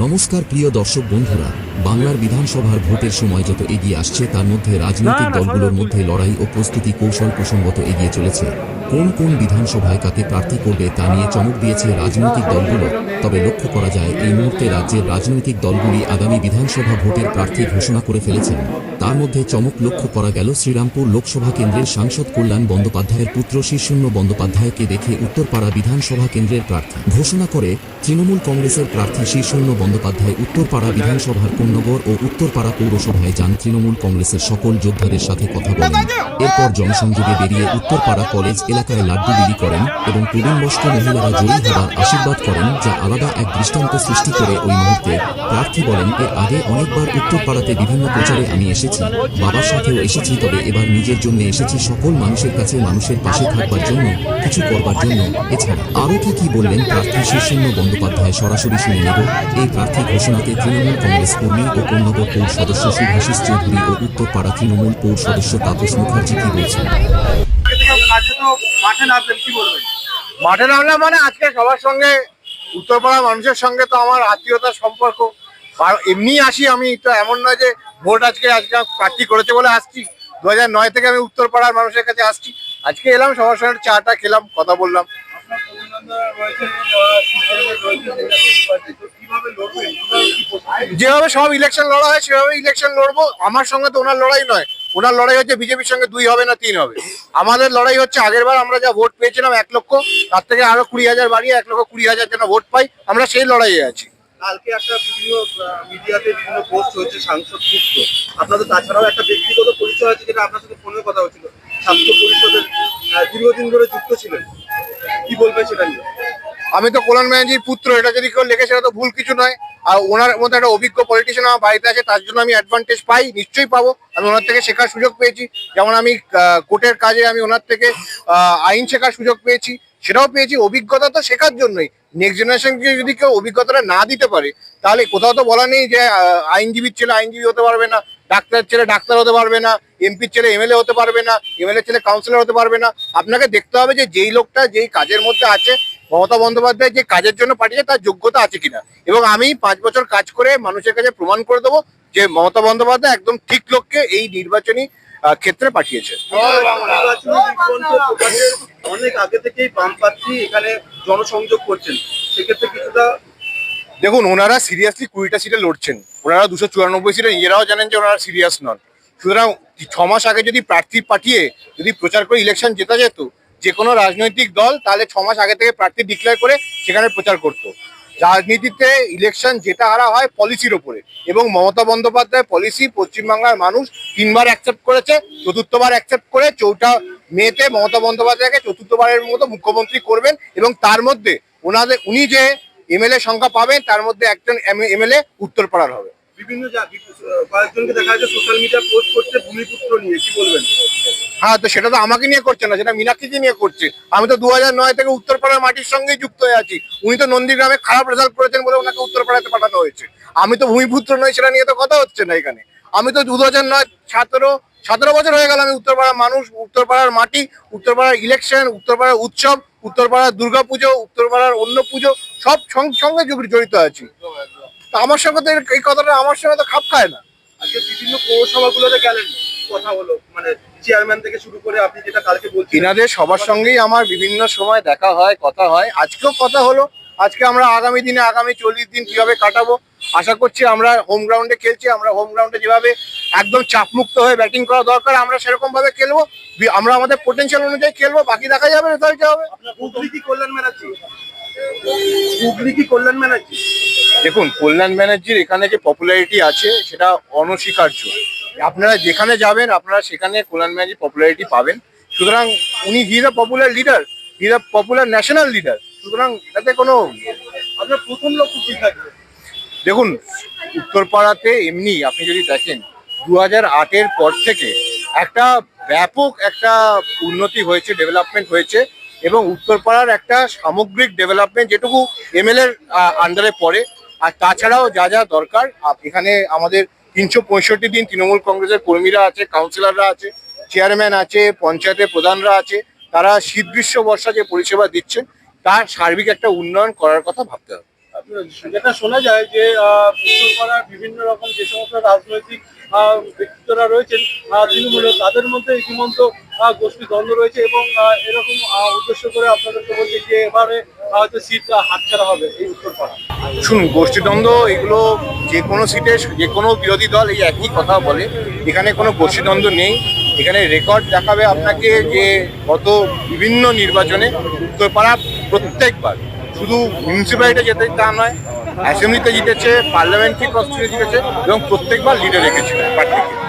নমস্কার প্রিয় দর্শক বন্ধুরা, বাংলার বিধানসভার ভোটের সময় যত এগিয়ে আসছে তার মধ্যে রাজনৈতিক দলগুলোর মধ্যে লড়াই ও প্রস্তুতি কৌশল প্রসঙ্গত এগিয়ে চলেছে। কোন কোন বিধানসভায় কাকে প্রার্থী করবে তা নিয়ে চমক দিয়েছে রাজনৈতিক দলগুলো। তবে লক্ষ্য করা যায় এই মুহূর্তে রাজ্যের রাজনৈতিক দলগুলি আগামী বিধানসভা ভোটের প্রার্থী ঘোষণা করে ফেলেছেন। তার মধ্যে চমক লক্ষ্য করা গেল শ্রীরামপুর লোকসভা কেন্দ্রের সাংসদ কল্যাণ বন্দ্যোপাধ্যায়ের পুত্র শীর্ষণ্য বন্দ্যোপাধ্যায়কে দেখে উত্তরপাড়া বিধানসভা কেন্দ্রের প্রার্থী ঘোষণা করে তৃণমূল কংগ্রেসের প্রার্থী শীর্ষণ্য বন্দ্যোপাধ্যায় উত্তরপাড়া বিধানসভার কোন্নগর ও উত্তরপাড়া পৌরসভায় যান তৃণমূল কংগ্রেসের সকল যোদ্ধাদের সাথে কথা বলেন। এরপর জনসংযোগে বেরিয়ে উত্তরপাড়া কলেজ এলাকায় লাড্ডু বিলি করেন এবং প্রবীণ বয়স্ক মহিলারা জয়ী হবার আশীর্বাদ করেন, যা আলাদা এক দৃষ্টান্ত সৃষ্টি করে। ওই মুহূর্তে প্রার্থী বলেন, এর আগে অনেকবার উত্তরপাড়াতে বিভিন্ন প্রচারে আমি এসেছি, বাবার সাথেও এসেছি, তবে এবার নিজের জন্য এসেছি, সকল মানুষের কাছে মানুষের পাশে থাকবার জন্য, কিছু করবার জন্য। এছাড়া আরও কি বললেন প্রার্থী শীর্ষণ্য বন্দ্যোপাধ্যায় সরাসরি শুনে নেব। এই প্রার্থী ঘোষণাতে তৃণমূল কংগ্রেস কর্মী ও কোন্নগর পৌর সদস্য শুভাশিস চৌধুরী ও উত্তরপাড়া তৃণমূল পৌর সদস্য তাপস মুখার্জি কি বলছেন। মাঠে নামলে মানে আজকে সবার সঙ্গে উত্তরপাড়ার মানুষের সঙ্গে তো আমার আত্মীয়তার সম্পর্ক, এমনি আসি আমি, তো এমন নয় যে ভোট আজকে প্রার্থী করেছে বলে আসছি। 2009 থেকে আমি উত্তরপাড়ার মানুষের কাছে আসছি। আজকে এলাম, সবার সঙ্গে চাটা খেলাম, কথা বললাম। যেভাবে সব ইলেকশন লড়া হয় সেভাবে ইলেকশন লড়বো। আমার সঙ্গে তো ওনার লড়াই নয়, ওনার লড়াই হচ্ছে বিজেপির সঙ্গে 2 হবে না 3 হবে। আমাদের লড়াই হচ্ছে আগের বার আমরা যা ভোট পেয়েছিলাম 1 লক্ষ, তার থেকে আরো 20,000 বাড়িয়ে 1,20,000 যেন ভোট পাই, আমরা সেই লড়াইয়ে আছি। কালকে একটা বিভিন্ন মিডিয়াতে বিভিন্ন পোস্ট হয়েছে সাংসদ পুত্র, আপনাদের তাছাড়াও একটা ব্যক্তিগত পরিচয় আছে যেটা আপনার সাথে ফোনে কথা হচ্ছিল, ছাত্র পরিষদের দীর্ঘদিন ধরে যুক্ত ছিলেন, কি বলবেন সেটা নিয়ে? আমি তো কল্যাণ ব্যানার্জির পুত্র, এটা যদি কেউ লেখে সেটা তো ভুল কিছু নয়। আর ওনার মধ্যে একটা অভিজ্ঞ পলিটিশিয়ান আমার বাড়িতে আছে, তার জন্য আমি অ্যাডভান্টেজ পাই, নিশ্চয়ই পাবো। আমি ওনার থেকে শেখার সুযোগ পেয়েছি, যেমন আমি কোর্টের কাজে আমি ওনার থেকে আইন শেখার সুযোগ পেয়েছি, সেটাও পেয়েছি। অভিজ্ঞতা তো শেখার জন্যই। নেক্সট জেনারেশনকে যদি কেউ অভিজ্ঞতাটা না দিতে পারে, তাহলে কোথাও তো বলা নেই যে আইনজীবীর ছেলে আইনজীবী হতে পারবে না, ডাক্তারের ছেলে ডাক্তার হতে পারবে না, এমপির ছেলে এমএলএ হতে পারবে না, এমএলএ ছেলে কাউন্সিলর হতে পারবে না। আপনাকে দেখতে হবে যে যেই লোকটা যেই কাজের মধ্যে আছে, মমতা বন্দ্যোপাধ্যায় যে কাজের জন্য পাঠিয়েছে তার যোগ্যতা আছে কিনা। এবং আমি 5 বছর কাজ করে মানুষের কাছে প্রমাণ করে দেবো যে মমতা বন্দ্যোপাধ্যায় একদম ঠিক লোককে এই নির্বাচনী ক্ষেত্রে পাঠিয়েছে। অনেক আগে থেকেই বামপ্রার্থী এখানে জনসংযোগ করছেন, সেক্ষেত্রে কিছুটা দেখুন, ওনারা সিরিয়াসলি 20টা সিটে লড়ছেন, ওনারা 294 সিটে নিজেরাও জানেন যে ওনারা সিরিয়াস নন। সুতরাং 6 মাস আগে যদি প্রার্থী পাঠিয়ে যদি প্রচার করে ইলেকশন জেতা যেত যে কোনো রাজনৈতিক দল, তাহলে 6 মাস আগে থেকে প্রার্থী ডিক্লেয়ার করে সেখানে প্রচার করতো। রাজনীতিতে ইলেকশন জেতা হারা হয় পলিসির ওপরে, এবং মমতা বন্দ্যোপাধ্যায় পলিসি পশ্চিমবাংলার মানুষ 3বার অ্যাকসেপ্ট করেছে, 4র্থবার অ্যাকসেপ্ট করে 4টা মেতে মমতা বন্দ্যোপাধ্যায়কে 4র্থবারের মতো মুখ্যমন্ত্রী করবেন। এবং তার মধ্যে উনি যে এমএলএ সংখ্যা পাবেন তার মধ্যে একজন এমএলএ উত্তরপাড়ার হবে। বিভিন্ন কয়েকজনকে দেখা যাচ্ছে সোশ্যাল মিডিয়া পোস্ট করছে ভূমিপুত্র নিয়ে, কি বলবেন? হ্যাঁ, তো সেটা তো আমাকে নিয়ে করছে না, সেটা মীনাক্ষীকে নিয়ে করছে। আমি তো 2009 থেকে উত্তরপাড়ার মাটির সঙ্গেই যুক্ত হয়ে আছি। উনি তো নন্দীগ্রামে খারাপ রেজাল্ট করেছেন বলে ওনাকে উত্তরপাড়াতে পাঠানো হয়েছে। আমি তো ভূমিপুত্র নই, সেটা নিয়ে তো কথা হচ্ছে না এখানে। আমি তো 2009 17 বছর হয়ে গেল আমি উত্তরপাড়ার মানুষ, উত্তরপাড়ার মাটি, উত্তরপাড়ার ইলেকশন, উত্তরপাড়ার উৎসব, উত্তরপাড়ার দুর্গাপুজো, উত্তরপাড়ার অন্য পুজো, সব সঙ্গে জড়িত আছি। তা আমার সঙ্গে তো এই কথাটা আমার সঙ্গে তো খাপ খায় না। আজকে বিভিন্ন পৌরসভাগুলোতে গেলেন, কথা হলো, মানে চেয়ারম্যান থেকে শুরু করে আপনি যেটা কালকে বলছেন, এনাদের সবার সঙ্গেই আমার বিভিন্ন সময় দেখা হয়, কথা হয়। আজকেও কথা হলো। আজকে আমরা আগামী দিনে আগামী 40 দিন কিভাবে কাটাবো আশা করছি। আমরা হোম গ্রাউন্ডে খেলছি, আমরা হোম গ্রাউন্ডে যেভাবে একদম চাপমুক্ত হয়ে ব্যাটিং করা দরকার আমরা সেরকম ভাবে খেলবো। আমরা আমাদের পোটেনশিয়াল অনুযায়ী খেলবো, বাকি দেখা যাবে রেজাল্ট হবে। হুগলি কি কল্যাণ ব্যানার্জি? হুগলি কি কল্যাণ ব্যানার্জি? দেখুন, কল্যাণ ব্যানার্জির এখানে যে পপুলারিটি আছে সেটা অনস্বীকার্য। আপনারা যেখানে যাবেন আপনারা সেখানে কল্যাণ ব্যানার্জি পপুলারিটি পাবেন। সুতরাং উনি he is a popular leader, he is a popular national leader. সুতরাং এটাতে কোনো আপনার প্রথম লক্ষ্য কি থাকবে? দেখুন, উত্তরপাড়াতে এমনি আপনি যদি দেখেন 2008-এর পর থেকে একটা ব্যাপক একটা উন্নতি হয়েছে, ডেভেলপমেন্ট হয়েছে। এবং উত্তরপাড়ার একটা সামগ্রিক ডেভেলপমেন্ট যেটুকু এমএলএর আন্ডারে পড়ে। আর তাছাড়াও যা যা দরকার, এখানে আমাদের 365 দিন তৃণমূল কংগ্রেসের কর্মীরা আছে, কাউন্সিলররা আছে, চেয়ারম্যান আছে, পঞ্চায়েতের প্রধানরা আছে, তারা শীত গ্রীষ্ম বর্ষা যে পরিষেবা দিচ্ছেন তার সার্বিক একটা উন্নয়ন করার কথা ভাবতে হবে। যেটা শোনা যায় যে উত্তরপাড়ার বিভিন্ন রকম যে সমস্ত রাজনৈতিক ব্যক্তিত্বরা রয়েছেন তৃণমূলে, তাদের মধ্যে ইতিমধ্যে গোষ্ঠী দ্বন্দ্ব রয়েছে এবং এরকম উদ্দেশ্য করে আপনাদেরকে বলছি যে এবারে হয়তো সিট হাতছাড়া হবে এই উত্তরপাড়া। শুনুন, গোষ্ঠীদ্বন্দ্ব এগুলো যে কোনো সিটে যে কোনো বিরোধী দল এই একই কথা বলে। এখানে কোনো গোষ্ঠীদ্বন্দ্ব নেই। এখানে রেকর্ড দেখাবে আপনাকে যে গত বিভিন্ন নির্বাচনে উত্তরপাড়া প্রত্যেকবার শুধু মিউনিসিপ্যালিটি যেতে তা নয়, অ্যাসেম্বলিতে জিতেছে, পার্লামেন্টারি কনস্টিটিউয়েন্সি জিতেছে এবং প্রত্যেকবার লিডে রেখেছে প্রার্থীকে।